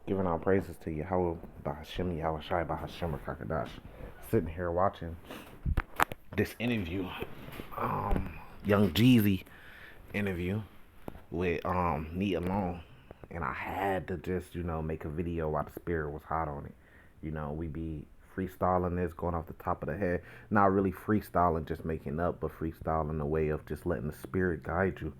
Giving all praises to Yahweh Bahashim Yahushai Bahashim Kakadash. Sitting here watching this interview, Young Jeezy interview with Nia Long, and I had to just make a video while the spirit was hot on it. We be freestyling this, going off the top of the head. Not really freestyling, just making up, but freestyling a way of just letting the spirit guide you.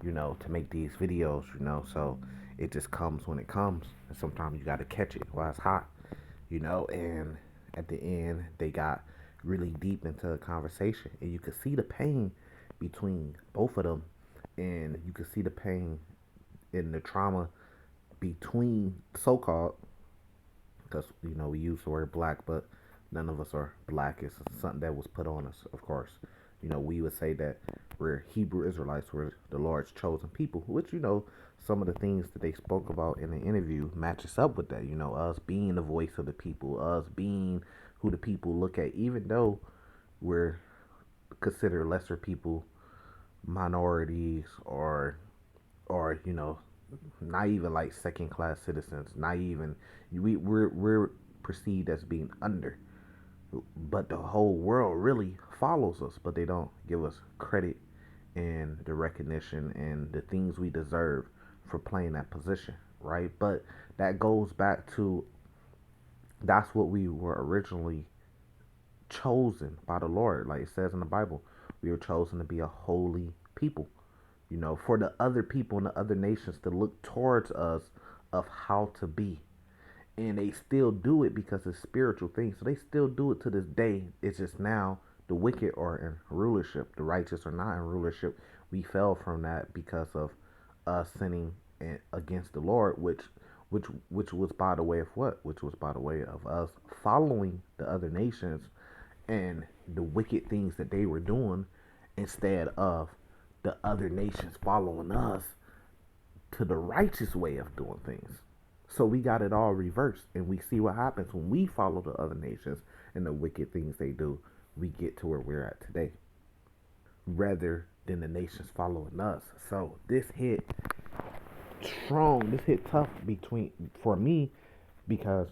To make these videos. So it just comes when it comes, and sometimes you got to catch it while it's hot. And at the end they got really deep into a conversation, and you could see the pain between both of them, and you could see the pain in the trauma between so-called, because we use the word black, but none of us are black. It's something that was put on us, of course. We would say that we're Hebrew Israelites, we're the Lord's chosen people, which some of the things that they spoke about in the interview matches up with that. Us being the voice of the people, us being who the people look at, even though we're considered lesser people, minorities, or not even like second class citizens, not even we're perceived as being under, but the whole world really follows us, but they don't give us credit and the recognition and the things we deserve for playing that position, right? But that goes back to, that's what we were originally chosen by the Lord. Like it says in the Bible, we were chosen to be a holy people, for the other people and the other nations to look towards us of how to be. And they still do it because it's spiritual things. So they still do it to this day. It's just now the wicked are in rulership, the righteous are not in rulership. We fell from that because of us sinning against the Lord, which was by the way of what? Which was by the way of us following the other nations and the wicked things that they were doing, instead of the other nations following us to the righteous way of doing things. So we got it all reversed, and we see what happens when we follow the other nations and the wicked things they do. We get to where we're at today, rather than the nations following us. So this hit strong. This hit tough between for me, because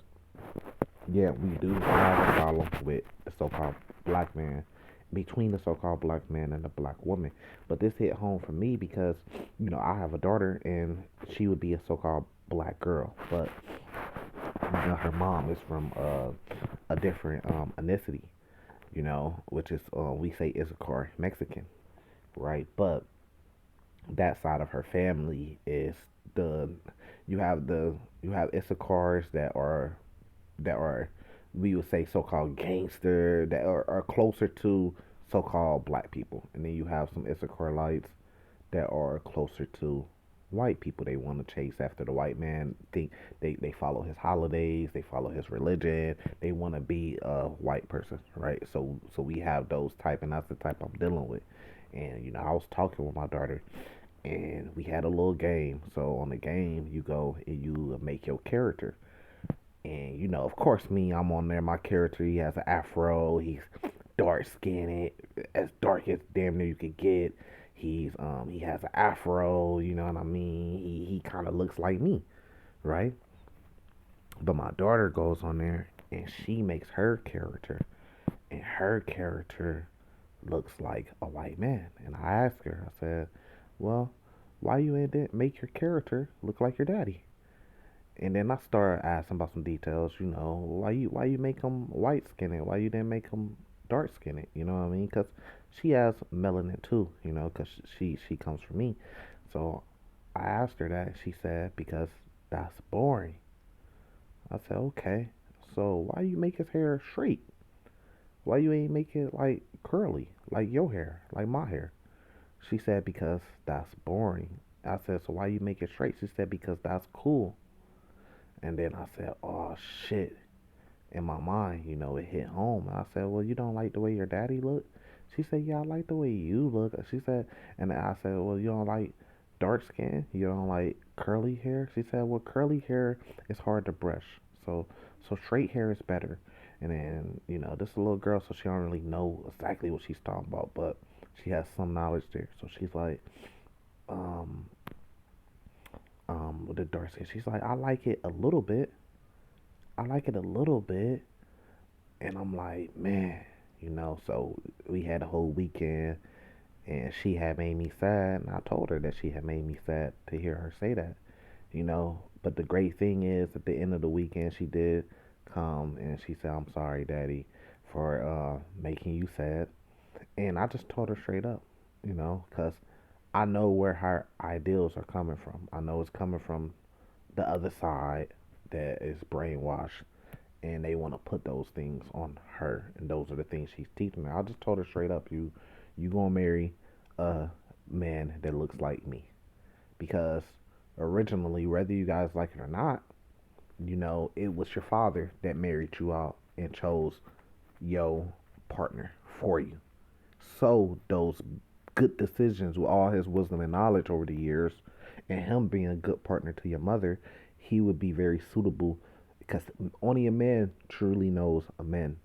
yeah, we do have a problem with the so-called black man, between the so-called black man and the black woman. But this hit home for me because, I have a daughter, and she would be a so-called black girl, but her mom is from a different ethnicity, which is we say Issachar Mexican, right? But that side of her family is the you have Issachars that are we would say so-called gangster, that are closer to so-called black people, and then you have some Issacharites that are closer to white people. They want to chase after the white man. Think they follow his holidays, they follow his religion. They want to be a white person, right? So we have those type, and that's the type I'm dealing with. And I was talking with my daughter, and we had a little game. So on the game, you go and you make your character. And of course, me, I'm on there. My character, he has an afro. He's dark skinned, as dark as damn near you could get. He has an afro. You know what I mean? He kind of looks like me, right? But my daughter goes on there and she makes her character, and her character looks like a white man. And I asked her, I said, "Well, why you didn't make your character look like your daddy?" And then I started asking about some details. Why you make him white skinned? Why you didn't make him dark skinned? You know what I mean? Because she has melanin too. Because she comes from me. So I asked her that. She said because that's boring. I said okay. So why you make his hair straight? Why you ain't make it like curly, like your hair, like my hair? She said because that's boring. I said so why you make it straight? She said because that's cool. And then I said, oh shit. In my mind, it hit home. And I said, well, you don't like the way your daddy look? She said, yeah, I like the way you look. She said, and I said, well, you don't like dark skin? You don't like curly hair? She said, well, curly hair is hard to brush. So straight hair is better. And then, this little girl, so she don't really know exactly what she's talking about, but she has some knowledge there. So she's like, um, What the daughter said, she's like, I like it a little bit. I like it a little bit. And I'm like, man, so we had a whole weekend and she had made me sad. And I told her that she had made me sad to hear her say that, But the great thing is, at the end of the weekend, she did come and she said, I'm sorry, Daddy, for making you sad. And I just told her straight up, because I know where her ideals are coming from. I know it's coming from the other side that is brainwashed and they want to put those things on her, and those are the things she's teaching her. I just told her straight up, you gonna marry a man that looks like me, because originally, whether you guys like it or not, it was your father that married you out and chose your partner for you. So those good decisions with all his wisdom and knowledge over the years, and him being a good partner to your mother, he would be very suitable, because only a man truly knows a man,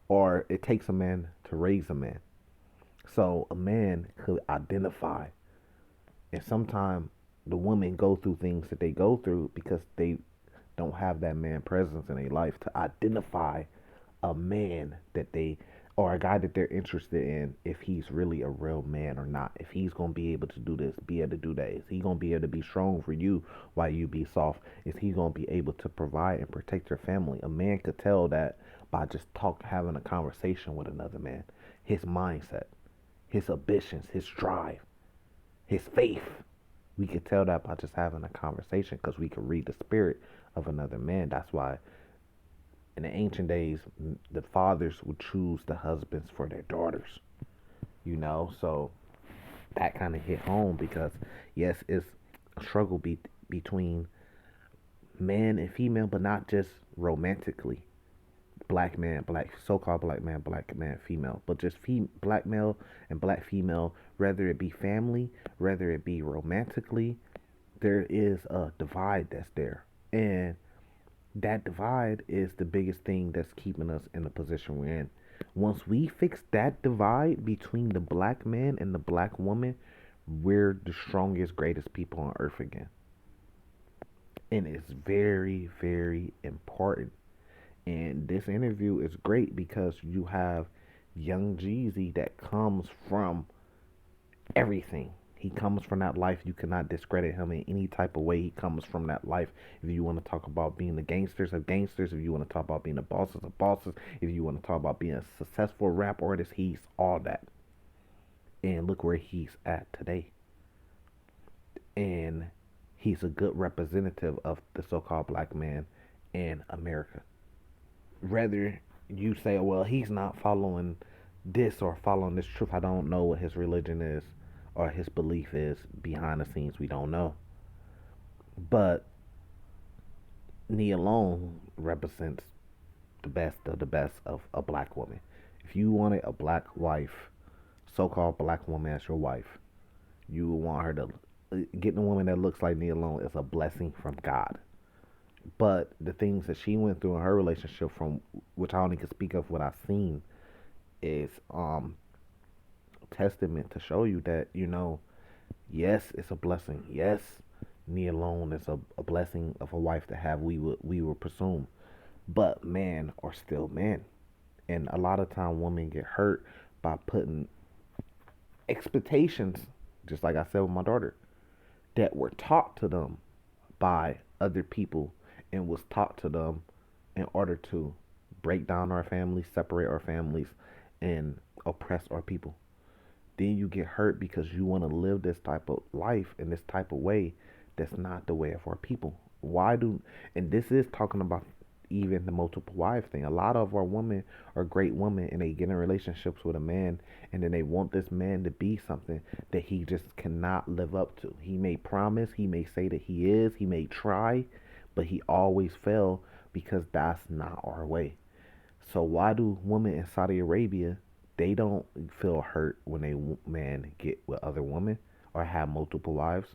or it takes a man to raise a man. So a man could identify, and sometimes the women go through things that they go through because they don't have that man presence in their life to identify a man that they, or a guy that they're interested in, if he's really a real man or not. If he's gonna be able to do this, be able to do that. Is he gonna be able to be strong for you while you be soft? Is he gonna be able to provide and protect your family? A man could tell that by just having a conversation with another man. His mindset, his ambitions, his drive, his faith. We could tell that by just having a conversation, because we could read the spirit of another man. That's why in the ancient days, the fathers would choose the husbands for their daughters, So that kind of hit home, because, yes, it's a struggle between man and female, but not just romantically. Black man, so-called black man, female, but just black male and black female, whether it be family, whether it be romantically, there is a divide that's there. And that divide is the biggest thing that's keeping us in the position we're in. Once we fix that divide between the black man and the black woman, we're the strongest, greatest people on earth again. And it's very, very important. And this interview is great because you have young Jeezy that comes from everything. He comes from that life. You cannot discredit him in any type of way. He comes from that life. If you want to talk about being the gangsters of gangsters, if you want to talk about being the bosses of bosses, if you want to talk about being a successful rap artist, he's all that. And look where he's at today. And he's a good representative of the so-called black man in America. Whether you say, well, he's not following this or following this truth, I don't know what his religion is or his belief is behind the scenes. We don't know. But Nia Long represents the best of a black woman. If you wanted a black wife, so-called black woman as your wife, you would want her to getting a woman that looks like Nia Long is a blessing from God. But the things that she went through in her relationship, from which I only can speak of what I've seen, is testament to show you that, yes, it's a blessing. Yes, Nia Long is a blessing of a wife to have. We would presume, but man are still men, and a lot of time women get hurt by putting expectations, just like I said with my daughter, that were taught to them by other people and was taught to them in order to break down our families, separate our families, and oppress our people. Then you get hurt because you want to live this type of life in this type of way that's not the way of our people. Why do, and this is talking about even the multiple wife thing. A lot of our women are great women and they get in relationships with a man, and then they want this man to be something that he just cannot live up to. He may promise, he may say that he is, he may try, but he always fail because that's not our way. So why do women in Saudi Arabia, they don't feel hurt when they man get with other women or have multiple wives?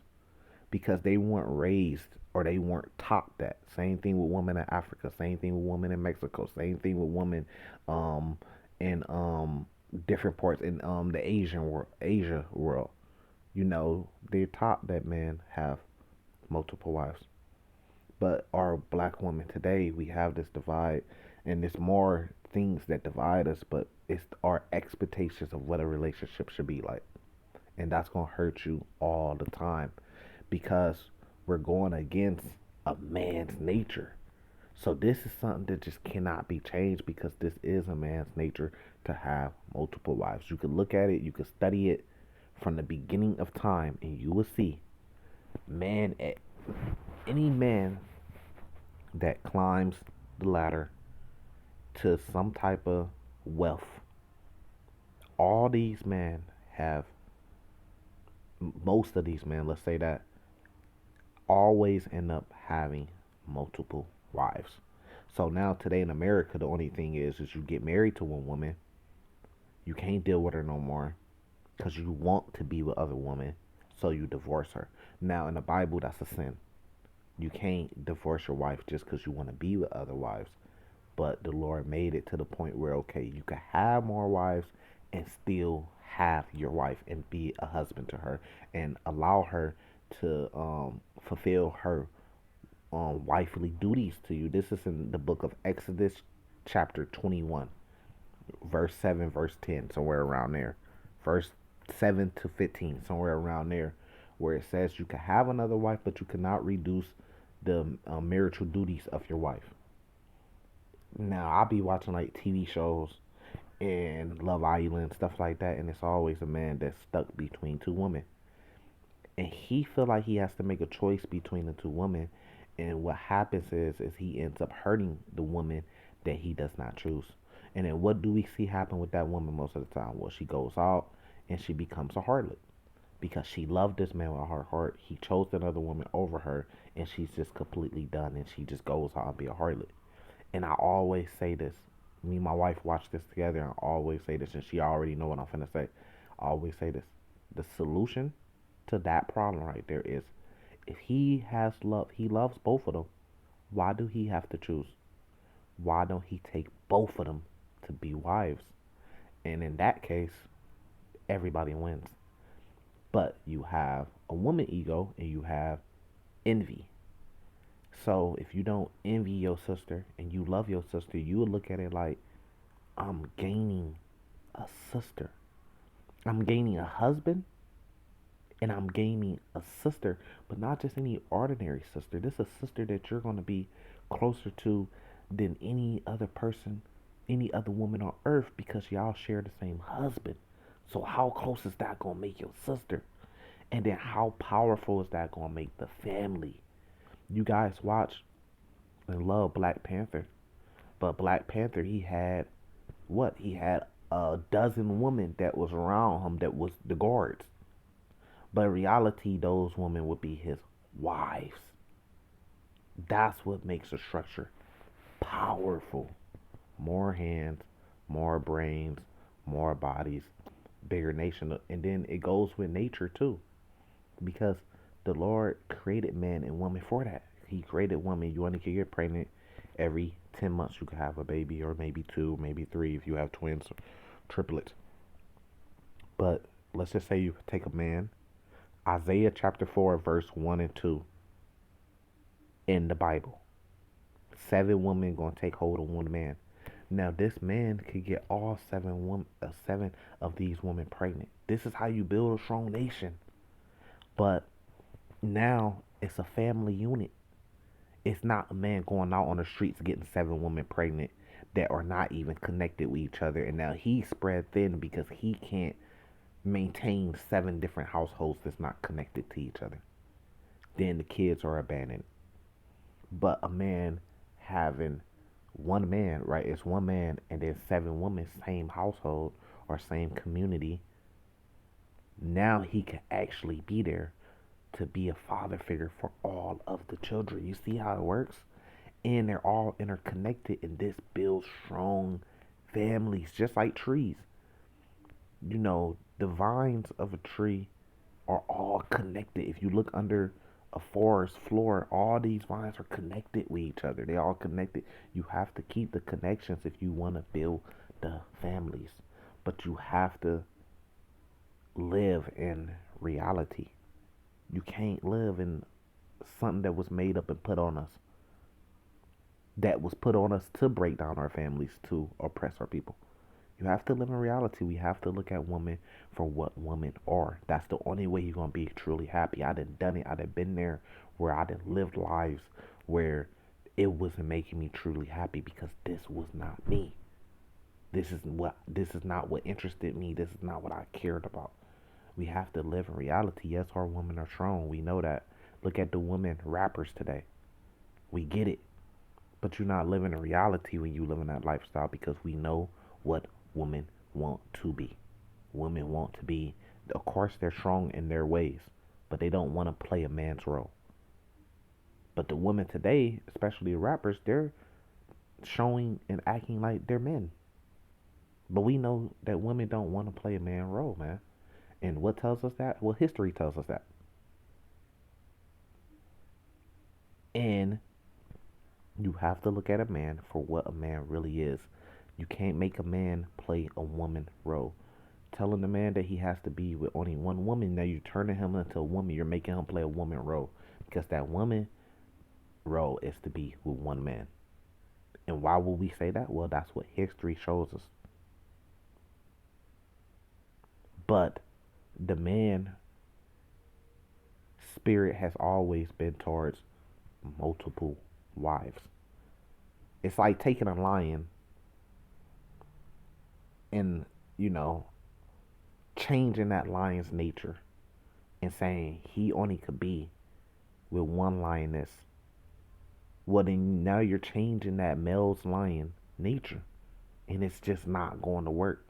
Because they weren't raised or they weren't taught that. Same thing with women in Africa. Same thing with women in Mexico. Same thing with women um, in different parts in the Asia world. They're taught that men have multiple wives. But our black women today, we have this divide, and there's more things that divide us, but it's our expectations of what a relationship should be like. And that's going to hurt you all the time because we're going against a man's nature. So this is something that just cannot be changed because this is a man's nature to have multiple wives. You can look at it, you can study it from the beginning of time, and you will see man, any man that climbs the ladder to some type of wealth, all these men have, most of these men, let's say that, always end up having multiple wives. So now today in America, the only thing is you get married to one woman, you can't deal with her no more because you want to be with other women, so you divorce her. Now in the Bible, that's a sin. You can't divorce your wife just because you want to be with other wives. But the Lord made it to the point where, okay, you can have more wives and still have your wife and be a husband to her and allow her to fulfill her wifely duties to you. This is in the book of Exodus, chapter 21, verse 7, verse 10, somewhere around there. Verse 7 to 15, somewhere around there, where it says you can have another wife, but you cannot reduce the marital duties of your wife. Now, I'll be watching like TV shows and Love Island, stuff like that, and it's always a man that's stuck between two women. And he feel like he has to make a choice between the two women. And what happens is he ends up hurting the woman that he does not choose. And then what do we see happen with that woman most of the time? Well, she goes out and she becomes a harlot because she loved this man with her heart. He chose another woman over her, and she's just completely done, and she just goes out and be a harlot. And I always say this. Me and my wife watch this together, and I always say this, and she already know what I'm finna say. I always say this. The solution to that problem right there is if he has love, he loves both of them. Why do he have to choose? Why don't he take both of them to be wives? And in that case, everybody wins. But you have a woman ego and you have envy. So if you don't envy your sister and you love your sister, you would look at it like, I'm gaining a sister. I'm gaining a husband and I'm gaining a sister, but not just any ordinary sister. This is a sister that you're going to be closer to than any other person, any other woman on earth because y'all share the same husband. So how close is that going to make your sister? And then how powerful is that going to make the family? You guys watch and love Black Panther. But Black Panther, he had what? He had a dozen women that was around him that was the guards. But in reality, those women would be his wives. That's what makes a structure powerful. More hands, more brains, more bodies, bigger nation. And then it goes with nature too. Because the Lord created man and woman for that. He created woman. You want to get pregnant every 10 months, you could have a baby, or maybe two, maybe three if you have twins or triplets. But let's just say you take a man, Isaiah chapter 4, verse 1 and 2 in the Bible. 7 women going to take hold of one man. Now, this man could get all 7 of these women pregnant. This is how you build a strong nation. But now it's a family unit. It's not a man going out on the streets getting 7 women pregnant that are not even connected with each other. And now he's spread thin because he can't maintain 7 different households that's not connected to each other. Then the kids are abandoned. But a man having one man, right? It's one man and then 7 women, same household or same community. Now he can actually be there to be a father figure for all of the children. You see how it works? And they're all interconnected, and this builds strong families, just like trees. You know, the vines of a tree are all connected. If you look under a forest floor, all these vines are connected with each other. They all connected. You have to keep the connections if you want to build the families. But you have to live in reality. You can't live in something that was made up and put on us. That was put on us to break down our families, to oppress our people. You have to live in reality. We have to look at women for what women are. That's the only way you're gonna be truly happy. I done it. I done been there where I done lived lives where it wasn't making me truly happy because this was not me. This is not what interested me. This is not what I cared about. We have to live in reality. Yes, our women are strong. We know that. Look at the women rappers today. We get it. But you're not living in reality when you live in that lifestyle because we know what women want to be. Women want to be, of course, they're strong in their ways, but they don't want to play a man's role. But the women today, especially the rappers, they're showing and acting like they're men. But we know that women don't want to play a man role, man. And what tells us that? Well, history tells us that. And you have to look at a man for what a man really is. You can't make a man play a woman role. Telling the man that he has to be with only one woman, now you're turning him into a woman. You're making him play a woman role. Because that woman role is to be with one man. And why would we say that? Well, that's what history shows us. But the man spirit has always been towards multiple wives. It's like taking a lion and, you know, changing that lion's nature and saying he only could be with one lioness. Well, then now you're changing that male's lion nature, and it's just not going to work.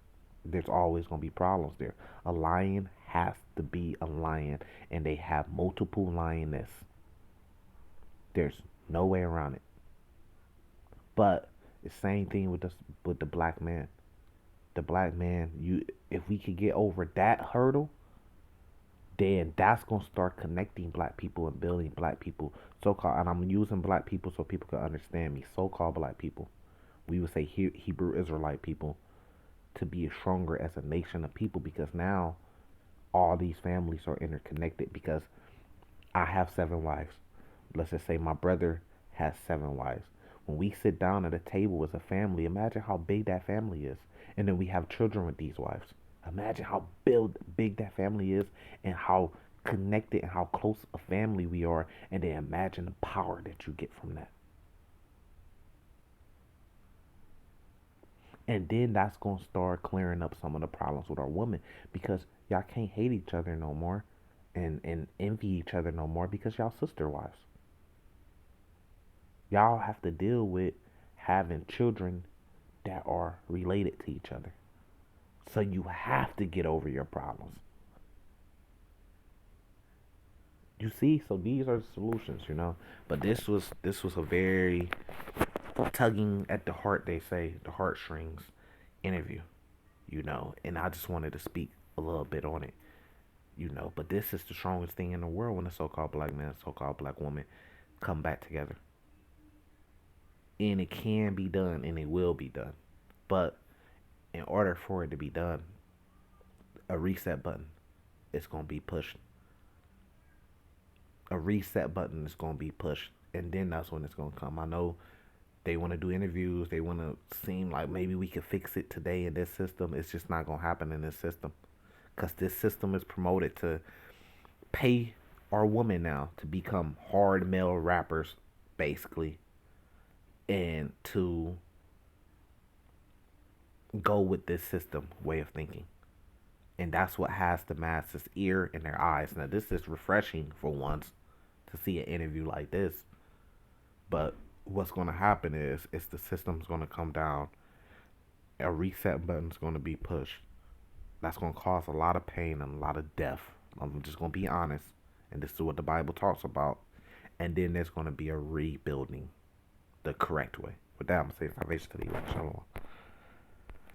There's always going to be problems there. A lion has to be a lion, and they have multiple lioness. There's no way around it. But the same thing with the black man. The black man, you if we could get over that hurdle, then that's gonna start connecting black people and building black people. So called, and I'm using black people so people can understand me. So called black people, we would say Hebrew Israelite people, to be stronger as a nation of people because now all these families are interconnected because I have 7 wives. Let's just say my brother has 7 wives. When we sit down at a table as a family, imagine how big that family is. And then we have children with these wives. Imagine how big that family is and how connected and how close a family we are. And then imagine the power that you get from that. And then that's going to start clearing up some of the problems with our women because y'all can't hate each other no more and envy each other no more because y'all sister wives. Y'all have to deal with having children that are related to each other. So you have to get over your problems. You see, so these are the solutions, you know. But this was a very tugging at the heart, they say, the heartstrings interview, you know. And I just wanted to speak a little bit on it, you know. But this is the strongest thing in the world when a so-called black man, so-called black woman come back together. And it can be done, and it will be done. But in order for it to be done, a reset button is gonna be pushed. A reset button is gonna be pushed, and then that's when it's gonna come. I know they want to do interviews. They want to seem like maybe we could fix it today in this system. It's just not gonna happen in this system, cause this system is promoted to pay our women now to become hard male rappers, basically, and to go with this system way of thinking. And that's what has the masses' ear and their eyes. Now, this is refreshing for once to see an interview like this. But what's going to happen is the system's going to come down. A reset button's going to be pushed. That's going to cause a lot of pain and a lot of death. I'm just going to be honest. And this is what the Bible talks about. And then there's going to be a rebuilding the correct way. With that, I'm going to say salvation to the elect. Shalom.